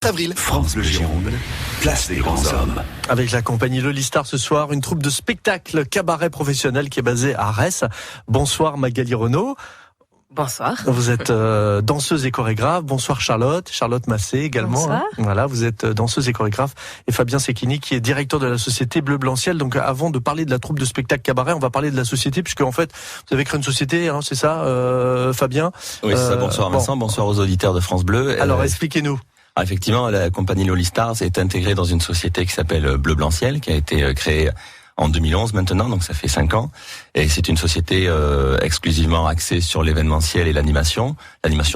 avril. France Bleu Gironde, place des grands hommes. Avec la compagnie Lolistar ce soir, une troupe de spectacle cabaret professionnel qui est basée à Arès. Bonsoir Magali Renaud. Bonsoir. Vous êtes danseuse et chorégraphe. Bonsoir Charlotte Massé également. Bonsoir. Voilà, vous êtes danseuse et chorégraphe. Et Fabien Secchini qui est directeur de la société Bleu Blanc Ciel. Donc avant de parler de la troupe de spectacle cabaret, on va parler de la société puisque en fait vous avez créé une société, c'est ça, Fabien? Oui, c'est ça. Bonsoir Vincent, bonsoir aux auditeurs de France Bleu. Alors expliquez-nous. Effectivement, la compagnie Lolistar est intégrée dans une société qui s'appelle Bleu Blanc Ciel, qui a été créée en 2011 maintenant, donc ça fait 5 ans. Et c'est une société exclusivement axée sur l'événementiel et l'animation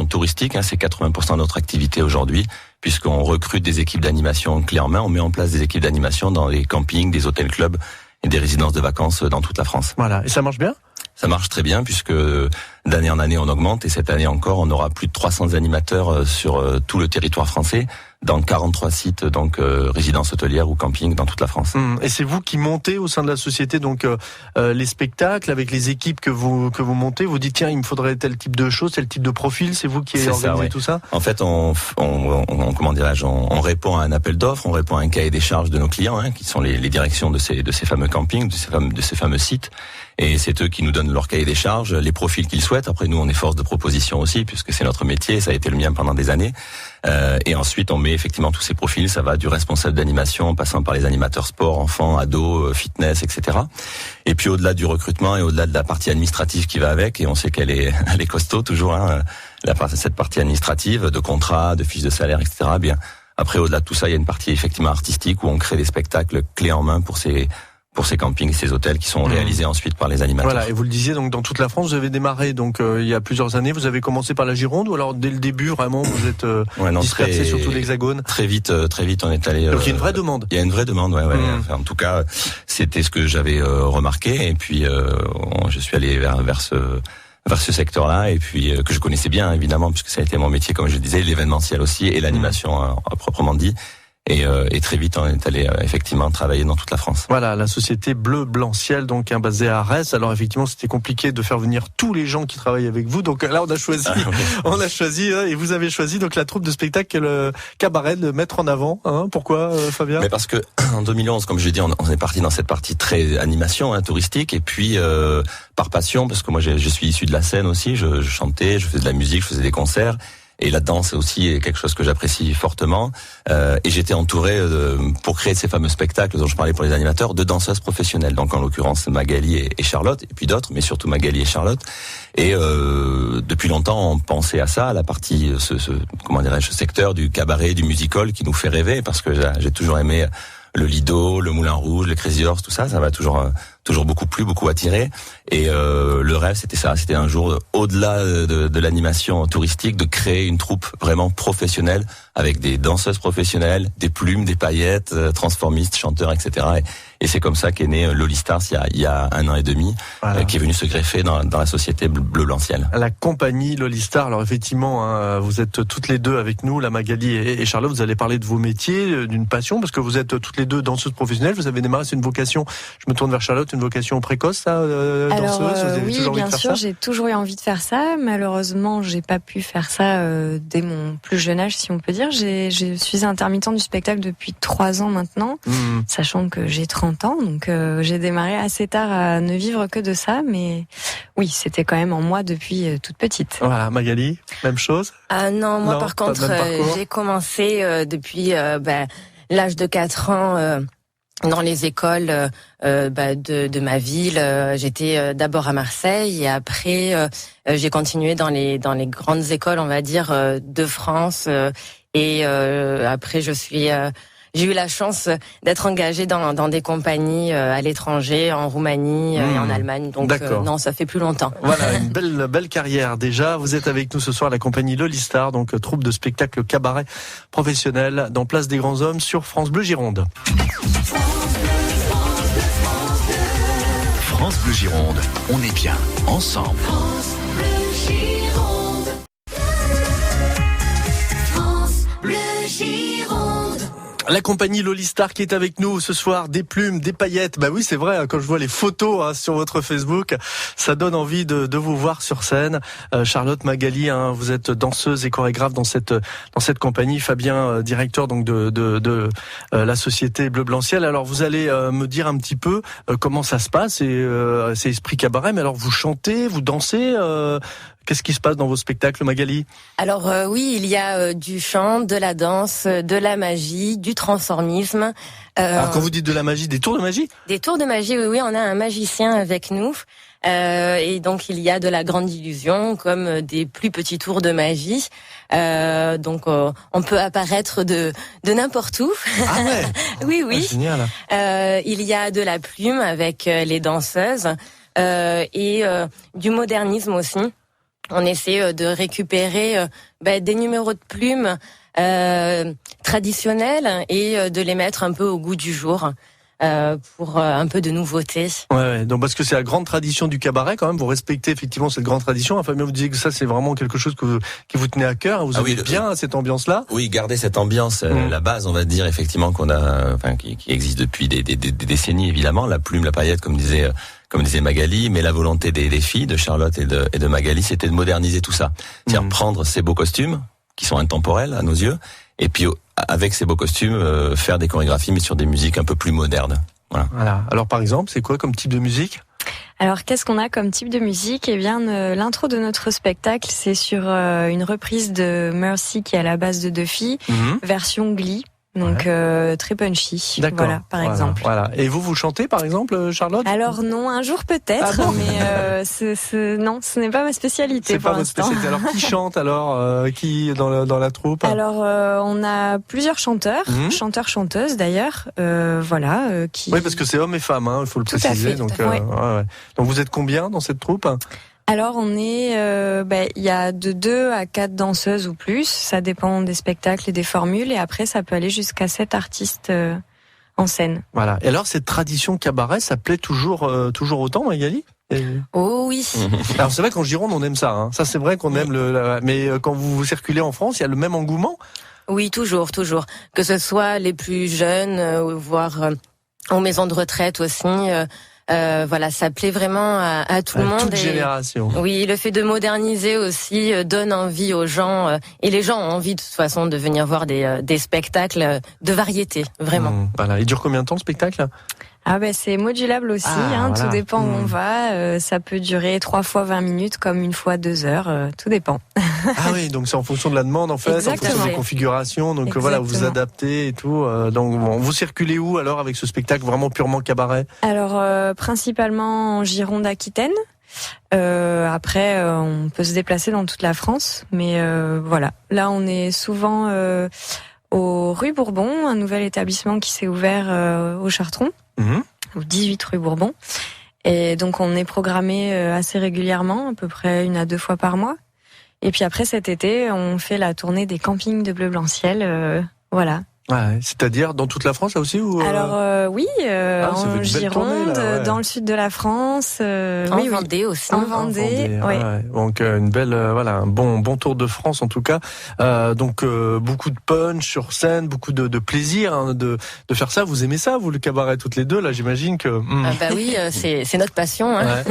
touristique. C'est 80% de notre activité aujourd'hui, puisqu'on recrute des équipes d'animation clés en main. On met en place des équipes d'animation dans les campings, des hôtels clubs et des résidences de vacances dans toute la France. Voilà, et ça marche bien ? Ça marche très bien puisque d'année en année on augmente et cette année encore on aura plus de 300 animateurs sur tout le territoire français dans 43 sites, donc résidences hôtelières ou camping dans toute la France. Et c'est vous qui montez au sein de la société donc les spectacles avec les équipes que vous montez. Vous dites tiens il me faudrait tel type de choses, tel type de profil. C'est vous qui organisez tout ça. En fait on répond à un appel d'offres, on répond à un cahier des charges de nos clients qui sont les directions de ces fameux campings, de ces fameux sites. Et c'est eux qui nous donnent leur cahier des charges, les profils qu'ils souhaitent. Après, nous, on est force de proposition aussi, puisque c'est notre métier, ça a été le mien pendant des années. Et ensuite, on met effectivement tous ces profils. Ça va du responsable d'animation, en passant par les animateurs sport, enfants, ados, fitness, etc. Et puis, au-delà du recrutement et au-delà de la partie administrative qui va avec, et on sait qu'elle est costaud toujours, cette partie administrative, de contrat, de fiches de salaire, etc. Bien, après, au-delà de tout ça, il y a une partie effectivement artistique où on crée des spectacles clés en main pour ces campings et ces hôtels qui sont réalisés ensuite par les animateurs. Voilà, et vous le disiez, donc dans toute la France, vous avez démarré donc il y a plusieurs années, vous avez commencé par la Gironde ou alors dès le début vraiment vous êtes dispersé sur tout l'Hexagone? Très vite on est allé. Donc il y a une vraie demande. Il y a une vraie demande, ouais. Enfin, en tout cas, c'était ce que j'avais remarqué et puis je suis allé vers ce secteur-là et puis que je connaissais bien évidemment puisque ça a été mon métier comme je le disais, l'événementiel aussi et l'animation proprement dit. Et très vite, on est allé effectivement travailler dans toute la France. Voilà, la société Bleu Blanc Ciel, donc basée à Arès. Alors effectivement, c'était compliqué de faire venir tous les gens qui travaillent avec vous. Donc là, on a choisi, et vous avez choisi donc la troupe de spectacle cabaret de mettre en avant. Pourquoi, Fabien? Mais parce que en 2011, comme je l'ai dit, on est parti dans cette partie très animation touristique, et puis par passion, parce que moi, je suis issu de la scène aussi. Je chantais, je faisais de la musique, je faisais des concerts. Et la danse c'est aussi quelque chose que j'apprécie fortement. Et j'étais entouré, pour créer ces fameux spectacles dont je parlais pour les animateurs, de danseuses professionnelles. Donc en l'occurrence Magali et Charlotte, et puis d'autres, mais surtout Magali et Charlotte. Et depuis longtemps, on pensait à ça, à la partie, ce secteur du cabaret, du musical qui nous fait rêver, parce que j'ai toujours aimé le Lido, le Moulin Rouge, le Crazy Horse, tout ça m'a toujours beaucoup plu, beaucoup attiré. Et le rêve, c'était ça. C'était un jour, au-delà de l'animation touristique, de créer une troupe vraiment professionnelle avec des danseuses professionnelles, des plumes, des paillettes, transformistes, chanteurs, etc. Et c'est comme ça qu'est né Lolistar il y a 1 an et demi, qui est venu se greffer dans la société Bleu Blanc Ciel. La compagnie Lolistar. Alors effectivement, vous êtes toutes les deux avec nous, la Magali et Charlotte. Vous allez parler de vos métiers, d'une passion, parce que vous êtes toutes les deux danseuses professionnelles. Vous avez démarré, c'est une vocation. Je me tourne vers Charlotte, une vocation précoce, ça, danseuse. Oui, bien sûr, j'ai toujours eu envie de faire ça. Malheureusement, j'ai pas pu faire ça dès mon plus jeune âge, si on peut dire. Je suis intermittente du spectacle depuis 3 ans maintenant, sachant que j'ai 30 ans. Donc j'ai démarré assez tard à ne vivre que de ça. Mais oui, c'était quand même en moi depuis toute petite. Voilà, Magali, même chose? Non, moi par contre, j'ai commencé depuis l'âge de 4 ans... dans les écoles de ma ville. J'étais d'abord à Marseille et après j'ai continué dans les grandes écoles, on va dire, de France. Et après j'ai eu la chance d'être engagée dans des compagnies à l'étranger, en Roumanie et en Allemagne. Donc non, ça fait plus longtemps. Voilà, une belle carrière déjà. Vous êtes avec nous ce soir, la compagnie Lolistar, donc troupe de spectacle cabaret professionnel dans Place des Grands Hommes sur France Bleu Gironde. France Bleu Gironde, on est bien ensemble. France Bleu Gironde. France Bleu Gironde. La compagnie Lolistar qui est avec nous ce soir, des plumes, des paillettes. Bah oui, c'est vrai, quand je vois les photos sur votre Facebook, ça donne envie de vous voir sur scène. Charlotte, Magali, vous êtes danseuse et chorégraphe dans cette compagnie. Fabien, directeur donc de la société Bleu Blanc Ciel. Alors vous allez me dire un petit peu comment ça se passe. C'est Esprit Cabaret, mais alors vous chantez, vous dansez. Qu'est-ce qui se passe dans vos spectacles, Magali ? Alors oui, il y a du chant, de la danse, de la magie, du transformisme. Alors quand vous dites de la magie, des tours de magie ? Des tours de magie, oui, on a un magicien avec nous. Et donc il y a de la grande illusion comme des plus petits tours de magie. Donc on peut apparaître de n'importe où. Ah ouais. Oui. Ah, génial. Il y a de la plume avec les danseuses et du modernisme aussi. On essaie de récupérer des numéros de plumes traditionnels et de les mettre un peu au goût du jour pour un peu de nouveauté. Ouais, donc parce que c'est la grande tradition du cabaret quand même, vous respectez effectivement cette grande tradition. Fabien, vous disiez que ça c'est vraiment quelque chose qui vous tenait à cœur, vous aimez bien cette ambiance-là. Oui, garder cette ambiance, la base on va dire effectivement qu'on a, qui existe depuis des décennies évidemment, la plume, la paillette comme disait Magali, mais la volonté des filles, de Charlotte et de Magali, c'était de moderniser tout ça. C'est-à-dire prendre ces beaux costumes, qui sont intemporels à nos yeux, et puis avec ces beaux costumes, faire des chorégraphies, mais sur des musiques un peu plus modernes. Voilà. Alors par exemple, c'est quoi comme type de musique ? Alors qu'est-ce qu'on a comme type de musique ? Eh bien, l'intro de notre spectacle, c'est sur une reprise de Mercy, qui est à la base de Deux filles, version Glee. Donc très punchy, voilà, par exemple. Voilà. Et vous chantez par exemple, Charlotte ? Alors non, un jour peut-être, mais non, ce n'est pas ma spécialité pour l'instant. C'est pas votre spécialité. Alors qui chante alors qui dans la troupe ? Alors on a plusieurs chanteurs, chanteurs-chanteuses d'ailleurs, qui. Oui, parce que c'est hommes et femmes, il faut le préciser. Donc vous êtes combien dans cette troupe ? Alors on est, il y a de 2 à 4 danseuses ou plus, ça dépend des spectacles et des formules, et après ça peut aller jusqu'à 7 artistes en scène. Voilà. Et alors cette tradition cabaret, ça plaît toujours autant, Magali ? Oh oui. Alors c'est vrai qu'en Gironde on aime ça. Ça c'est vrai qu'on aime mais quand vous circulez en France, il y a le même engouement ? Oui, toujours. Que ce soit les plus jeunes, voire en maison de retraite aussi. Ça plaît vraiment à tout le monde. Toute génération. Oui, le fait de moderniser aussi donne envie aux gens, et les gens ont envie de toute façon de venir voir des spectacles de variété, vraiment. Voilà. Il dure combien de temps le spectacle ? C'est modulable aussi, tout dépend où on va. Ça peut durer 3 fois 20 minutes comme une fois 2 heures, tout dépend. Ah oui, donc c'est en fonction de la demande en fait, Exactement. en fonction des configurations, donc voilà, vous adaptez et tout. Donc vous circulez où alors avec ce spectacle vraiment purement cabaret ? Alors principalement en Gironde Aquitaine. Après on peut se déplacer dans toute la France, mais voilà. Là on est souvent au rue Bourbon, un nouvel établissement qui s'est ouvert au Chartron. Au 18 rue Bourbon. Et donc on est programmé assez régulièrement, à peu près 1 à 2 fois par mois. Et puis après cet été, on fait la tournée des campings de Bleu Blanc Ciel, voilà. Ouais, c'est-à-dire dans toute la France là aussi ou Alors oui, en Gironde, tournée, là, dans le sud de la France, en Vendée aussi. En Vendée, oui. Donc une belle, un bon tour de France en tout cas. Donc beaucoup de punch sur scène, beaucoup de plaisir de faire ça. Vous aimez ça, vous le cabaret toutes les deux là, j'imagine que. Oui, c'est notre passion. Ouais.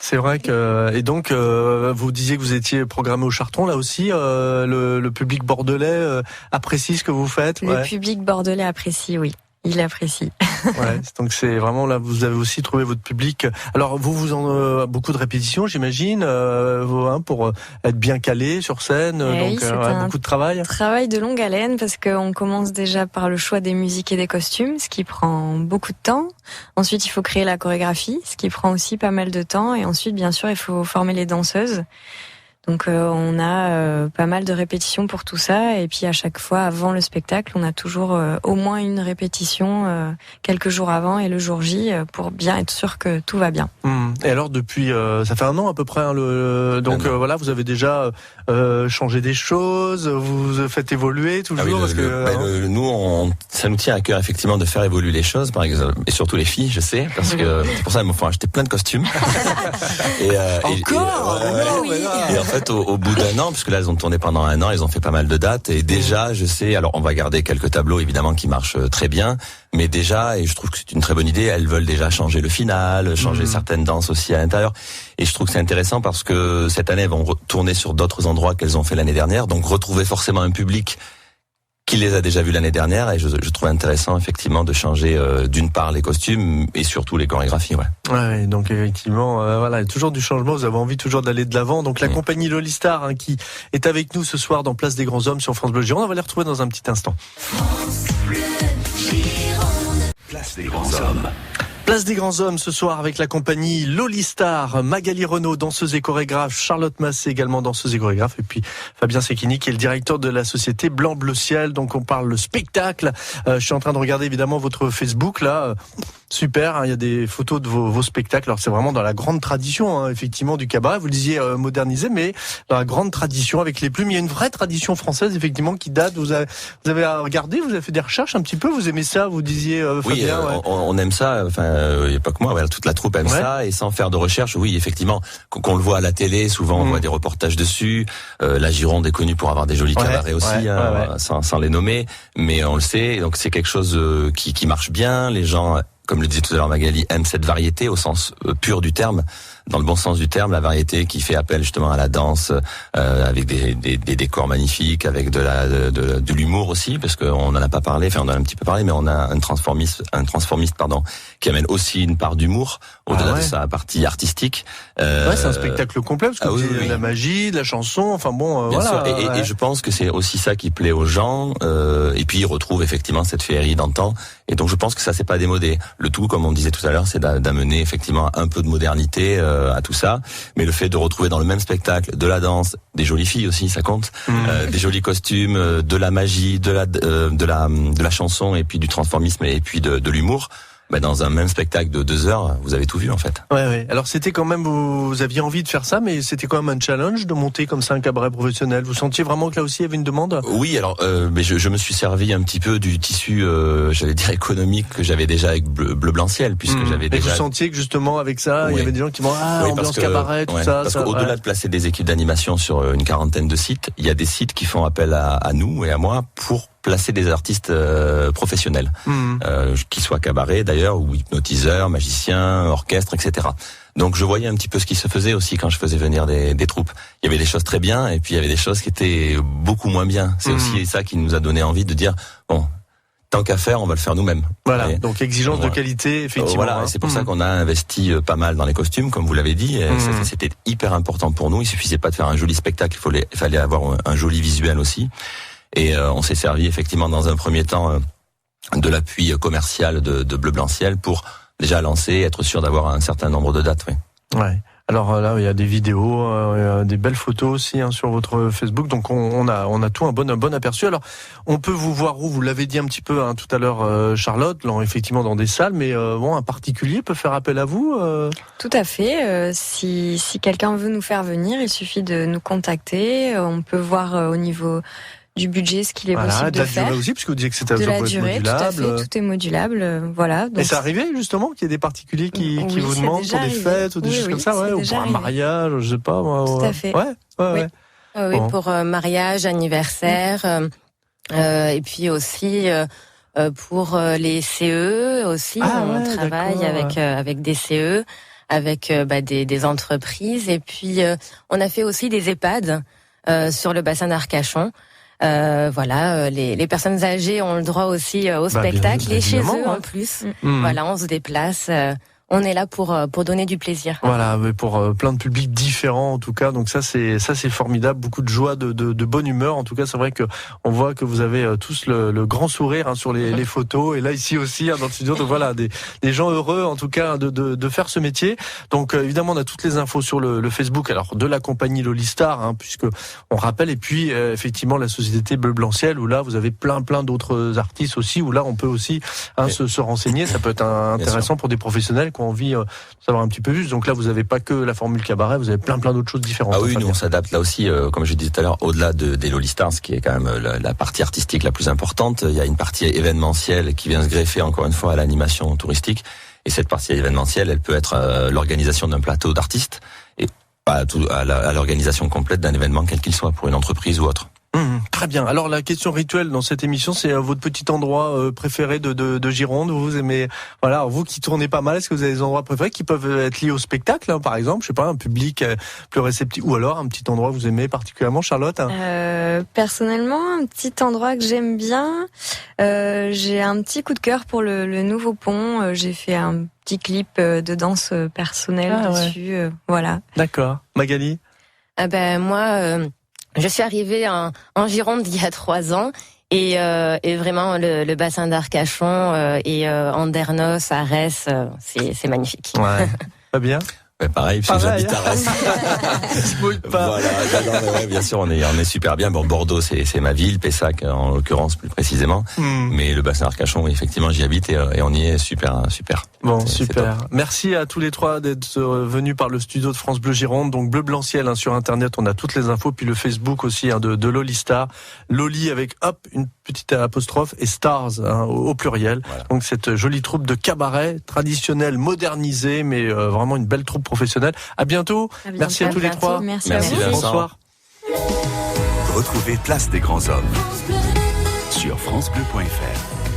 C'est vrai que et donc vous disiez que vous étiez programmé au Chartron là aussi. Le public bordelais apprécie ce que vous faites. Le public bordelais apprécie, oui. Il apprécie. Donc c'est vraiment là, vous avez aussi trouvé votre public. Alors vous en beaucoup de répétitions, j'imagine, pour être bien calé sur scène. Donc beaucoup de travail. Travail de longue haleine parce qu'on commence déjà par le choix des musiques et des costumes, ce qui prend beaucoup de temps. Ensuite, il faut créer la chorégraphie, ce qui prend aussi pas mal de temps. Et ensuite, bien sûr, il faut former les danseuses. Donc on a pas mal de répétitions pour tout ça, et puis à chaque fois avant le spectacle, on a toujours au moins une répétition quelques jours avant et le jour J pour bien être sûr que tout va bien. Et alors depuis ça fait 1 an à peu près donc vous avez déjà changé des choses, vous faites évoluer toujours parce que nous ça nous tient à cœur effectivement de faire évoluer les choses, par exemple, et surtout les filles, je sais, parce que c'est pour ça qu'ils me font acheter plein de costumes. Encore. Et en fait fait, au bout d'un an, puisque là, elles ont tourné pendant un an, ils ont fait pas mal de dates, et déjà, je sais, alors on va garder quelques tableaux, évidemment, qui marchent très bien, mais déjà, et je trouve que c'est une très bonne idée, elles veulent déjà changer le final, changer certaines danses aussi à l'intérieur, et je trouve que c'est intéressant parce que cette année, elles vont retourner sur d'autres endroits qu'elles ont fait l'année dernière, donc retrouver forcément un public qui les a déjà vus l'année dernière, et je trouve intéressant effectivement de changer d'une part les costumes et surtout les chorégraphies. Ouais, donc effectivement, voilà, toujours du changement. Vous avez envie toujours d'aller de l'avant. Donc la compagnie Lolistar qui est avec nous ce soir dans Place des Grands Hommes sur France Bleu Gironde. On va les retrouver dans un petit instant. France Bleu Gironde. Place des Grands Hommes. Place des Grands Hommes ce soir avec la compagnie Lolistar, Magali Renaud, danseuse et chorégraphe, Charlotte Massé également danseuse et chorégraphe, et puis Fabien Secchini qui est le directeur de la société Blanc Bleu Ciel. Donc on parle le spectacle. Je suis en train de regarder évidemment votre Facebook là. Super, hein, il y a des photos de vos spectacles. Alors c'est vraiment dans la grande tradition, hein, effectivement, du cabaret. Vous le disiez modernisé, mais dans la grande tradition avec les plumes. Il y a une vraie tradition française, effectivement, qui date. Vous avez regardé, vous avez fait des recherches un petit peu. Vous aimez ça, vous disiez. Oui, Fabien, on aime ça. Enfin, il n'y a pas que moi. Voilà, toute la troupe aime ça, et sans faire de recherche. Oui, effectivement, qu'on le voit à la télé, souvent on voit des reportages dessus. La Gironde est connue pour avoir des jolis cabarets aussi, sans les nommer, mais on le sait. Donc c'est quelque chose qui marche bien. Les gens, comme le disait tout à l'heure Magali, aime cette variété au sens pur du terme, dans le bon sens du terme, la variété qui fait appel justement à la danse, avec des décors magnifiques, avec de l'humour aussi, parce qu'on en a pas parlé, enfin on en a un petit peu parlé, mais on a un transformiste qui amène aussi une part d'humour au-delà de sa partie artistique. C'est un spectacle complet, parce que la magie, la chanson, enfin bon, bien sûr. Et je pense que c'est aussi ça qui plaît aux gens, et puis ils retrouvent effectivement cette féerie d'antan, et donc je pense que ça c'est pas démodé. Le tout, comme on disait tout à l'heure, c'est d'amener effectivement un peu de modernité à tout ça, mais le fait de retrouver dans le même spectacle de la danse, des jolies filles aussi, ça compte, des jolis costumes, de la magie, de la chanson, et puis du transformisme, et puis de l'humour. Dans un même spectacle de 2 heures, vous avez tout vu en fait. Ouais. Alors c'était quand même, vous aviez envie de faire ça, mais c'était quand même un challenge de monter comme ça un cabaret professionnel. Vous sentiez vraiment que là aussi il y avait une demande ? Oui, alors mais je me suis servi un petit peu du tissu, j'allais dire économique, que j'avais déjà avec Bleu Blanc Ciel, puisque j'avais déjà. Et vous sentiez que justement avec ça, il y avait des gens qui m'ont ambiance cabaret, tout ça. Parce qu'au-delà de placer des équipes d'animation sur une quarantaine de sites, il y a des sites qui font appel à nous et à moi pour placer des artistes professionnels, qui soient cabaret d'ailleurs, ou hypnotiseurs, magiciens, orchestres, etc. Donc je voyais un petit peu ce qui se faisait aussi quand je faisais venir des troupes. Il y avait des choses très bien, et puis il y avait des choses qui étaient beaucoup moins bien. C'est aussi ça qui nous a donné envie de dire, bon, tant qu'à faire, on va le faire nous-mêmes. Voilà, donc exigence de qualité, effectivement. Voilà, c'est pour ça qu'on a investi pas mal dans les costumes, comme vous l'avez dit. C'était hyper important pour nous. Il suffisait pas de faire un joli spectacle, il fallait avoir un joli visuel aussi. Et on s'est servi effectivement dans un premier temps de l'appui commercial de Bleu Blanc Ciel pour déjà lancer, être sûr d'avoir un certain nombre de dates. Ouais. Alors là, il y a des vidéos, des belles photos aussi sur votre Facebook. Donc on a tout un bon aperçu. Alors on peut vous voir où ? Vous l'avez dit un petit peu tout à l'heure, Charlotte, là, effectivement dans des salles, mais un particulier peut faire appel à vous. Tout à fait. Si quelqu'un veut nous faire venir, il suffit de nous contacter. On peut voir au niveau du budget, ce qu'il est possible de faire. De la durée aussi, puisque vous disiez que c'était de la durée, modulable. Tout à fait, tout est modulable, voilà. Donc... Et c'est arrivé justement qu'il y ait des particuliers qui vous demandent pour des fêtes ou des choses comme ça, ou pour un mariage, je sais pas. Tout à fait. Oui, pour mariage, anniversaire, et puis aussi pour les CE aussi, on travaille avec des CE, avec des entreprises, et puis on a fait aussi des EHPAD sur le bassin d'Arcachon. Les personnes âgées ont le droit aussi au spectacle, et chez eux en plus. Voilà, on se déplace. On est là pour donner du plaisir. Voilà, mais pour plein de publics différents en tout cas. Donc ça c'est formidable, beaucoup de joie, de bonne humeur. En tout cas, c'est vrai que on voit que vous avez tous le grand sourire sur les photos, et là ici aussi dans le studio. Donc voilà, des gens heureux en tout cas de faire ce métier. Donc évidemment, on a toutes les infos sur le Facebook alors de la compagnie Lolistar, puisque on rappelle, et puis effectivement la société Bleu Blanc Ciel, où là vous avez plein d'autres artistes aussi, où là on peut aussi se renseigner. Ça peut être intéressant pour des professionnels qui ont envie de savoir un petit peu plus. Donc là, vous n'avez pas que la formule cabaret, vous avez plein d'autres choses différentes. Ah oui, nous on s'adapte là aussi, comme je disais tout à l'heure, au-delà des Lolistars, ce qui est quand même la partie artistique la plus importante. Il y a une partie événementielle qui vient se greffer encore une fois à l'animation touristique. Et cette partie événementielle, elle peut être l'organisation d'un plateau d'artistes. Et À l'organisation complète d'un événement quel qu'il soit, pour une entreprise ou autre. Très bien. Alors la question rituelle dans cette émission, c'est votre petit endroit préféré de Gironde. Vous aimez, voilà, alors vous qui tournez pas mal, est-ce que vous avez des endroits préférés qui peuvent être liés au spectacle, par exemple, je sais pas, un public plus réceptif, ou alors un petit endroit que vous aimez particulièrement, Charlotte? Personnellement, un petit endroit que j'aime bien, j'ai un petit coup de cœur pour le nouveau pont. J'ai fait un petit clip de danse personnelle dessus, voilà. D'accord. Magali? Moi. Je suis arrivée en Gironde il y a 3 ans et vraiment le bassin d'Arcachon et Andernos, Arès, c'est magnifique. Ouais. Pas bien? Pareil, parce que j'habite à Arès. Voilà, bien sûr, on est super bien. Bon, Bordeaux, c'est ma ville, Pessac en l'occurrence plus précisément. Mais le bassin Arcachon, effectivement, j'y habite et on y est super. Bon, super. Merci à tous les 3 d'être venus par le studio de France Bleu Gironde. Donc Bleu Blanc Ciel, sur Internet, on a toutes les infos, puis le Facebook aussi de Loli Star. Loli avec une petite apostrophe et Stars au pluriel. Voilà. Donc cette jolie troupe de cabaret traditionnelle, modernisée, mais vraiment une belle troupe professionnelle. À bientôt. Merci à tous les 3. Merci Bonsoir. Retrouvez Place des Grands Hommes sur francebleu.fr.